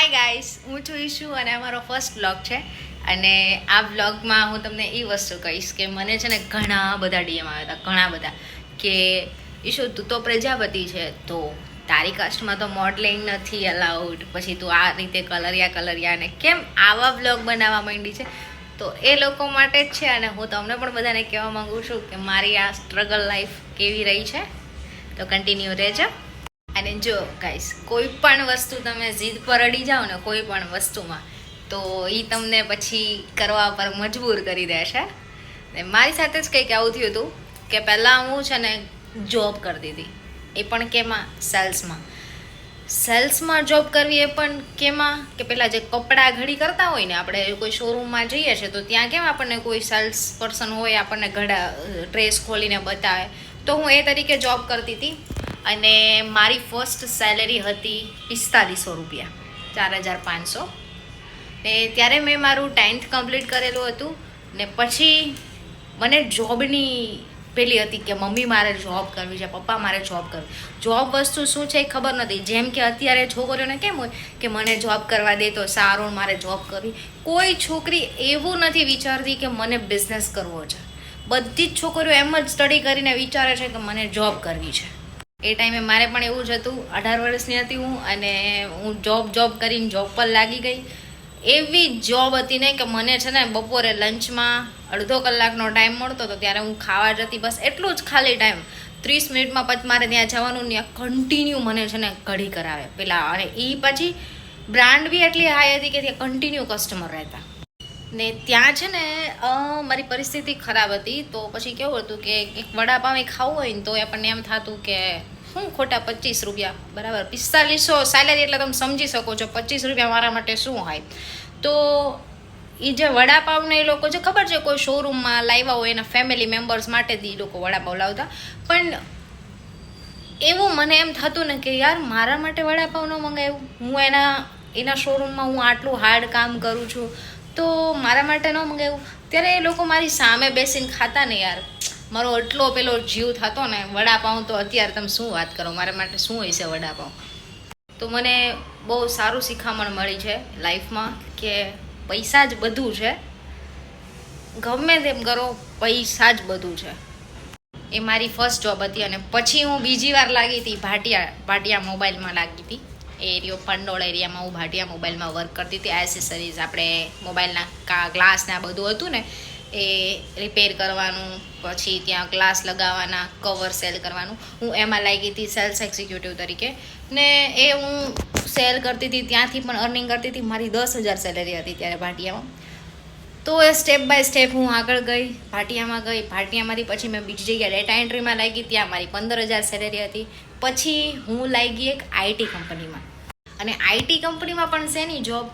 Hi guys, હું છું ઈશુ અને અમારો ફર્સ્ટ વ્લોગ છે. અને આ વ્લોગમાં હું તમને એ વસ્તુ કહીશ કે મને છે ને ઘણા બધા ડીએમ આવ્યા હતા, ઘણા બધા કે ઈશુ તું તો પ્રજાપતિ છે, તો તારી કાસ્ટમાં તો મોડલિંગ નથી અલાઉડ, પછી તું આ રીતે કલરિયા ને કેમ આવા વ્લોગ બનાવવા માંડી છે. તો એ લોકો માટે જ છે અને હું તમને પણ બધાને કહેવા માંગુ છું કે મારી આ સ્ટ્રગલ લાઈફ કેવી રહી છે. તો કન્ટિન્યુ રહેજો. અને જો ગાઈસ, કોઈ પણ વસ્તુ તમે જીદ પર અડી જાઓ ને કોઈ પણ વસ્તુમાં, તો એ તમને પછી કરવા પર મજબૂર કરી દેશે. ને મારી સાથે જ કંઈક આવું થયું હતું કે પહેલાં હું છે ને જોબ કરતી હતી, એ પણ કેમાં, સેલ્સમાં જોબ કરવી, એ પણ કેમાં કે પહેલાં જે કપડાં ઘડી કરતા હોય ને, આપણે કોઈ શોરૂમમાં જઈએ છીએ તો ત્યાં કેમ આપણને કોઈ સેલ્સ પર્સન હોય, આપણને ઘડા ડ્રેસ ખોલીને બતાવે, તો હું એ તરીકે જોબ કરતી હતી. અને મારી ફર્સ્ટ સેલેરી હતી 4500 રૂપિયા, 4500. ને ત્યારે મેં મારું 10th કમ્પ્લીટ કરેલું હતું. ને પછી મને જોબની પેલી હતી કે મમ્મી મારે જોબ કરવી છે, પપ્પા મારે જોબ કરવી. જોબ વસ્તુ શું છે એ ખબર નથી. જેમ કે અત્યારે છોકરીઓને કેમ હોય કે મને જોબ કરવા દે તો સારું, મારે જોબ કરવી. કોઈ છોકરી એવું નથી વિચારતી કે મને બિઝનેસ કરવો છે. બધી જ છોકરીઓ એમ જ સ્ટડી કરીને વિચારે છે કે મને જોબ કરવી છે. એ ટાઈમે મારે પણ એવું જ હતું. 18 વર્ષની હતી હું અને હું જોબ કરીને જોબ પર લાગી ગઈ. એવી જોબ હતી ને કે મને છે ને બપોરે લંચમાં અડધો કલાકનો ટાઈમ મળતો હતો, ત્યારે હું ખાવા જતી. બસ એટલું જ ખાલી ટાઈમ, 30 મિનિટમાં પછી મારે ત્યાં જવાનું. ત્યાં કન્ટિન્યુ મને છે ને ઘડી કરાવે પેલા. અને એ પછી બ્રાન્ડ બી એટલી હાઈ હતી કે ત્યાં કન્ટિન્યુ કસ્ટમર રહેતા. ને ત્યાં છે ને મારી પરિસ્થિતિ ખરાબ હતી. તો પછી કેવું હતું કે એક વડાપાઉં ખાવું હોય ને તો આપણને એમ થતું કે શું ખોટા 25 રૂપિયા, બરાબર 4500 સેલેરી એટલે તમે સમજી શકો છો 25 રૂપિયા મારા માટે શું હોય. તો એ જે વડાપાઉંને એ લોકો જે ખબર છે કોઈ શોરૂમમાં લાવ્યા હોય એના ફેમિલી મેમ્બર્સ માટે જ એ લોકો વડાપાઉં લાવતા. પણ એવું મને એમ થતું ને કે યાર મારા માટે વડાપાઉં ન મંગાવ્યું, હું એના શોરૂમમાં હું આટલું હાર્ડ કામ કરું છું તો મારા માટે ન મંગાવ્યું. ત્યારે એ લોકો મારી સામે બેસીને ખાતા ને યાર, મારો એટલો પેલો જીવ થતો ને. વડાપાઉં તો અત્યારે તમે શું વાત કરો, મારા માટે શું હોય છે વડાપાઉં. તો મને બહુ સારું શિખામણ મળી છે લાઈફમાં કે પૈસા જ બધું છે. ગમે તેમ કરો, પૈસા જ બધું છે. એ મારી ફર્સ્ટ જોબ હતી. અને પછી હું બીજી વાર લાગી હતી ભાટિયા મોબાઈલમાં લાગી હતી. એ એરિયો પંડોળ એરિયામાં હું ભાટિયા મોબાઈલમાં વર્ક કરતી હતી. એસેસરીઝ, આપણે મોબાઈલના ગ્લાસ ને આ બધું હતું ને એ રિપેર કરવાનું, પછી ત્યાં ગ્લાસ લગાવવાના, કવર સેલ કરવાનું. હું એમાં લાગી હતી સેલ્સ એક્ઝિક્યુટિવ તરીકે. ને એ હું સેલ કરતી હતી, ત્યાંથી પણ અર્નિંગ કરતી હતી. મારી 10,000 સેલેરી હતી ત્યારે ભાટિયામાં. તો એ સ્ટેપ બાય સ્ટેપ હું આગળ ગઈ, ભાટિયામાંથી પછી મેં બીજી જગ્યાએ ડેટા એન્ટ્રીમાં લાગી, ત્યાં મારી 15,000 સેલેરી હતી. પછી હું લાગી એક આઈટી કંપનીમાં. અને આઈટી કંપનીમાં પણ શેની જોબ,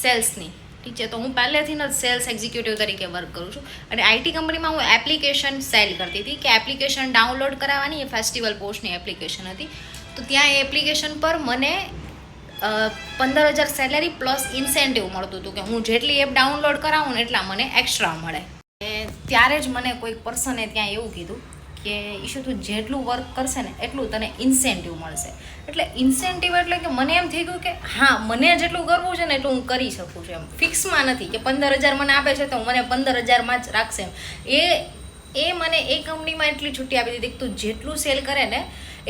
સેલ્સની. ઠીક છે, તો હું પહેલેથી જ સેલ્સ એક્ઝિક્યુટિવ તરીકે વર્ક કરું છું. અને આઈટી કંપનીમાં હું એપ્લિકેશન સેલ કરતી હતી કે એપ્લિકેશન ડાઉનલોડ કરાવવાની. એ ફેસ્ટિવલ પોસ્ટની એપ્લિકેશન હતી. તો ત્યાં એ એપ્લિકેશન પર મને 15,000 સેલેરી પ્લસ ઇન્સેન્ટિવ મળતું હતું કે હું જેટલી એપ ડાઉનલોડ કરાવું ને એટલા મને એક્સ્ટ્રા મળે. ત્યારે જ મને કોઈક પર્સને ત્યાં એવું કીધું કે ઈશુ તું જેટલું વર્ક કરશે ને એટલું તને ઇન્સેન્ટિવ મળશે. એટલે ઇન્સેન્ટિવ એટલે કે મને એમ થઈ ગયું કે હા, મને જેટલું કરવું છે ને એટલું હું કરી શકું છું. એમ ફિક્સમાં નથી કે 15,000 મને આપે છે તો મને 15,000માં જ રાખશે. એ મને એ કંપનીમાં એટલી છૂટી આપી દીધી કે તું જેટલું સેલ કરે ને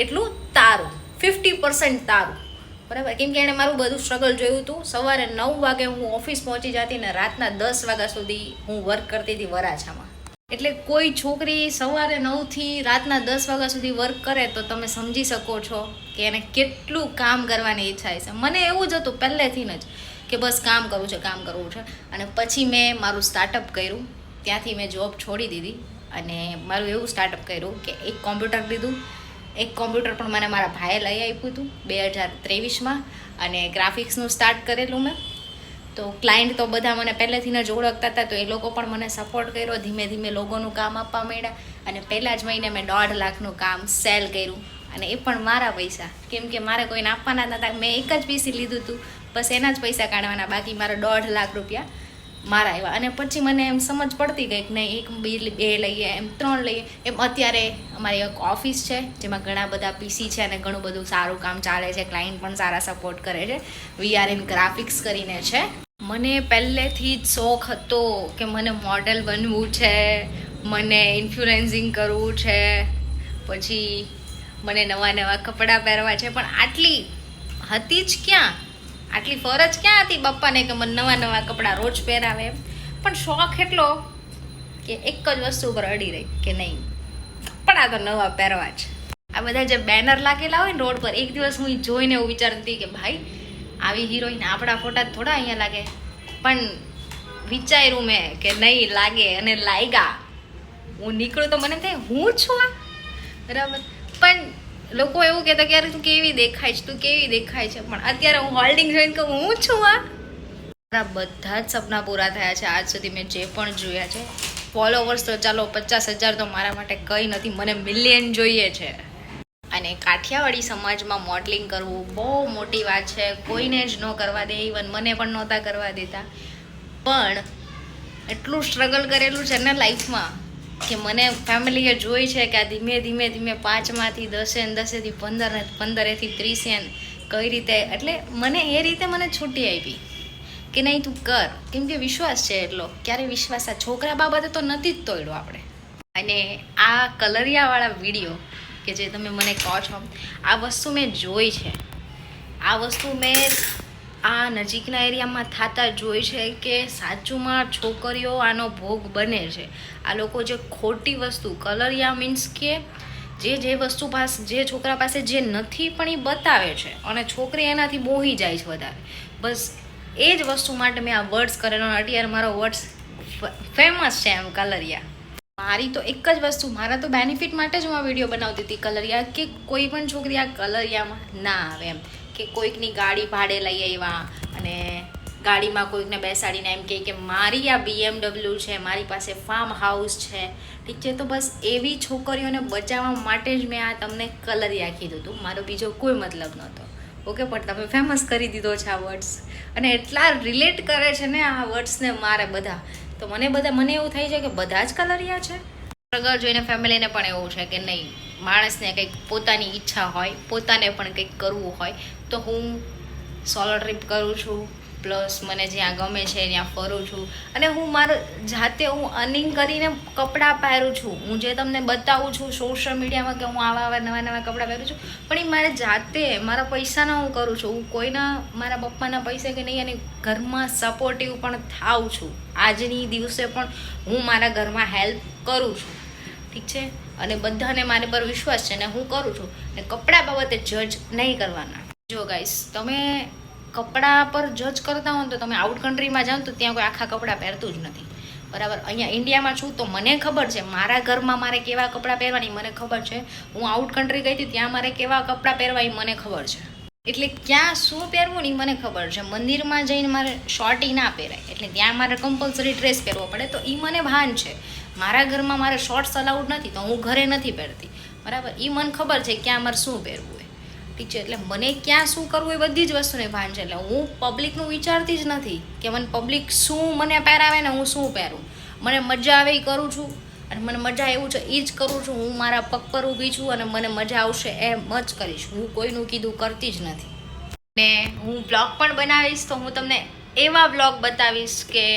એટલું તારું, 50% તારું, બરાબર. કેમ કે એણે મારું બધું સ્ટ્રગલ જોયું હતું. સવારે 9 વાગે હું ઓફિસ પહોંચી જતી ને રાતના 10 વાગ્યા સુધી હું વર્ક કરતી હતી વરાછામાં. એટલે કોઈ છોકરી સવારે 9થી રાતના 10 વાગ્યા સુધી વર્ક કરે તો તમે સમજી શકો છો કે એને કેટલું કામ કરવાની ઈચ્છા છે. મને એવું જ હતું પહેલેથી જ કે બસ કામ કરવું છે. અને પછી મેં મારું સ્ટાર્ટઅપ કર્યું. ત્યાંથી મેં જોબ છોડી દીધી અને મારું એવું સ્ટાર્ટઅપ કર્યું કે એક કોમ્પ્યુટર લીધું. એક કોમ્પ્યુટર પણ મને મારા ભાઈએ લઈ આપ્યું હતું 2023માં. અને ગ્રાફિક્સનું સ્ટાર્ટ કરેલું મેં. તો ક્લાયન્ટ તો બધા મને પહેલેથી જ ઓળખતા હતા, તો એ લોકો પણ મને સપોર્ટ કર્યો. ધીમે ધીમે લોકોનું કામ આપવા માંડ્યા. અને પહેલા જ મહિને મેં 1.5 લાખનું કામ સેલ કર્યું. અને એ પણ મારા પૈસા, કેમ કે મારે કોઈને આપવાના નહોતા. મેં એક જ પીસી લીધું હતું, બસ એના જ પૈસા કાઢવાના. બાકી મારા 1.5 લાખ રૂપિયા મારા આવ્યા. અને પછી મને એમ સમજ પડતી ગઈ કે નહીં, બે લઈએ, એમ 3 લઈએ. એમ અત્યારે અમારી એક ઓફિસ છે જેમાં ઘણા બધા પીસી છે અને ઘણું બધું સારું કામ ચાલે છે. ક્લાયન્ટ પણ સારા સપોર્ટ કરે છે. VRN ગ્રાફિક્સ કરીને છે. મને પહેલેથી જ શોખ હતો કે મને મોડેલ બનવું છે, મને ઇન્ફ્લુએન્સિંગ કરવું છે, પછી મને નવા કપડાં પહેરવા છે. પણ આટલી હતી જ ક્યાં, આટલી ફરજ ક્યાં હતી પપ્પાને કે મને નવા કપડાં રોજ પહેરાવે એમ. પણ શોખ એટલો કે એક જ વસ્તુ પર અડી રહી કે નહીં, કપડાં તો નવા પહેરવા જ. આ બધા જે બેનર લાગેલા હોય ને રોડ પર, એક દિવસ હું જોઈને એવું વિચારતી કે ભાઈ આવી હિરોઈન આપણા ફોટા થોડા અહીંયા લાગે. પણ વિચાર્યું મેં કે નહીં લાગે, અને લાગ્યા. હું નીકળું તો મને થાય હું છું આ, બરાબર. પણ લોકો એવું કહેતા કે યાર તું કેવી દેખાય છે, તું કેવી દેખાય છે. પણ અત્યારે હું હોલ્ડિંગ જોઈને કહું હું છું આ. મારા બધા જ સપના પૂરા થયા છે આજ સુધી મેં જે પણ જોયા છે. ફોલોવર્સ તો ચાલો 50,000 તો મારા માટે કંઈ નથી, મને મિલિયન જોઈએ છે. અને કાઠિયાવાડી સમાજમાં મોડલિંગ કરવું બહુ મોટી વાત છે. કોઈને જ ન કરવા દે, ઇવન મને પણ નહોતા કરવા દેતા. પણ એટલું સ્ટ્રગલ કરેલું છે ને લાઈફમાં કે મને ફેમિલીએ જોઈ છે કે આ ધીમે ધીમે 5માંથી 10 ને 10થી 15 ને 15થી 30 કઈ રીતે, એટલે મને એ રીતે મને છૂટી આપી કે નહીં તું કર. કેમ કે વિશ્વાસ છે એટલો. ક્યારે વિશ્વાસ આ છોકરા બાબતે તો નથી જ તોડ્યો આપણે. અને આ કલરિયાવાળા વિડીયો કે જે તમે મને કહો છો, આ વસ્તુ મેં જોઈ છે. આ વસ્તુ મેં આ નજીકના એરિયામાં થતા જોઈ છે કે સાચુંમાં છોકરીઓ આનો ભોગ બને છે. આ લોકો જે ખોટી વસ્તુ, કલરિયા મીન્સ કે જે વસ્તુ પાસે, જે છોકરા પાસે જે નથી પણ એ બતાવે છે અને છોકરી એનાથી બોહી જાય છે વધારે. બસ એ જ વસ્તુ માટે મેં આ વર્ડ્સ કરેલો. અત્યારે મારો વર્ડ્સ ફેમસ છે એમ, કલરિયા. મારી તો એક જ વસ્તુ, મારા તો બેનિફિટ માટે જ હું આ વિડીયો બનાવતી હતી કલરિયા, કે કોઈ પણ છોકરી આ કલરિયામાં ના આવે એમ. કે કોઈકની ગાડી ભાડે લઈ આવ્યા અને ગાડીમાં કોઈકને બેસાડીને એમ કે મારી આ BMW છે, મારી પાસે ફાર્મ હાઉસ છે, ઠીક છે. તો બસ એવી છોકરીઓને બચાવવા માટે જ મેં આ તમને કલરિયા કીધું હતું. મારો બીજો કોઈ મતલબ નહોતો. ઓકે, પણ તમે ફેમસ કરી દીધો છે આ વર્ડ્સ, અને એટલા રિલેટ કરે છે ને આ વર્ડ્સને મારે બધા. તો મને એવું થાય છે કે બધા જ કલરિયા છે. સ્ટ્રગલ જોઈને ફેમિલીને પણ એવું છે કે નહીં, માણસને કંઈક પોતાની ઈચ્છા હોય, પોતાને પણ કંઈક કરવું હોય. તો હું સોલો ટ્રીપ કરું છું, પ્લસ મને જ્યાં ગમે છે ત્યાં ફરું છું. અને હું મારું જાતે હું અર્નિંગ કરીને કપડાં પહેરું છું. હું જે તમને બતાવું છું સોશિયલ મીડિયામાં કે હું આવા નવા કપડાં પહેરું છું, પણ એ મારે જાતે મારા પૈસાના હું કરું છું. હું કોઈના, મારા પપ્પાના પૈસા કે નહીં, અને ઘરમાં સપોર્ટિવ પણ થાઉં છું. આજની દિવસે પણ હું મારા ઘરમાં હેલ્પ કરું છું, ઠીક છે. અને બધાને મારી પર વિશ્વાસ છે ને હું કરું છું. ને કપડાં બાબતે જજ નહીં કરવાના. જો ગાઈસ, તમે કપડાં પર જજ કરતા હો તો તમે આઉટ કન્ટ્રીમાં જાઓ તો ત્યાં કોઈ આખા કપડાં પહેરતું જ નથી, બરાબર. અહીંયા ઇન્ડિયામાં છું તો મને ખબર છે મારા ઘરમાં મારે કેવા કપડાં પહેરવાની મને ખબર છે. હું આઉટ કન્ટ્રી ગઈ હતી ત્યાં મારે કેવા કપડાં પહેરવા એ મને ખબર છે. એટલે ક્યાં શું પહેરવું ને મને ખબર છે. મંદિરમાં જઈને મારે શોર્ટી ના પહેરાય, એટલે ત્યાં મારે કમ્પલસરી ડ્રેસ પહેરવો પડે. તો એ મને ભાન છે. મારા ઘરમાં મારે શોર્ટ્સ અલાઉડ નથી તો હું ઘરે નથી પહેરતી, બરાબર. એ મને ખબર છે ક્યાં મારે શું પહેરવું હોય, ઠીક છે. એટલે મને ક્યાં શું કરવું એ બધી જ વસ્તુને ભાન છે. એટલે હું પબ્લિકનું વિચારતી જ નથી કે મને પબ્લિક શું મને પહેરાવે ને હું શું પહેરું. મને મજા આવે એ કરું છું, અને મને મજા એવું છે એ જ કરું છું. હું મારા પગ પર ઊભી છું અને મને મજા આવશે એમ જ કરીશ. હું કોઈનું કીધું કરતી જ નથી. ને હું બ્લોગ પણ બનાવીશ તો હું તમને એવા બ્લોગ બતાવીશ કે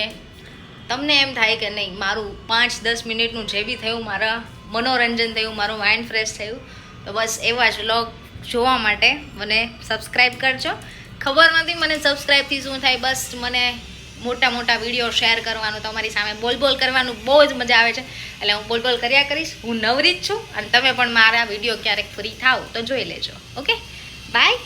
તમને એમ થાય કે નહીં, મારું 5-10 મિનિટનું જે બી થયું, મારા મનોરંજન થયું, મારું માઇન્ડ ફ્રેશ થયું. તો બસ એવા જ બ્લોગ જોવા માટે મને સબસ્ક્રાઈબ કરજો. ખબર નથી મને સબસ્ક્રાઈબથી શું થાય, બસ મને મોટા વિડીયો શેર કરવાનું, તમારી સામે બોલ કરવાનું બહુ જ મજા આવે છે. એટલે હું બોલ કર્યા કરીશ. હું નવરી જ છું અને તમે પણ મારા વિડીયો ક્યારેક ફ્રી થાવ તો જોઈ લેજો. Okay, by.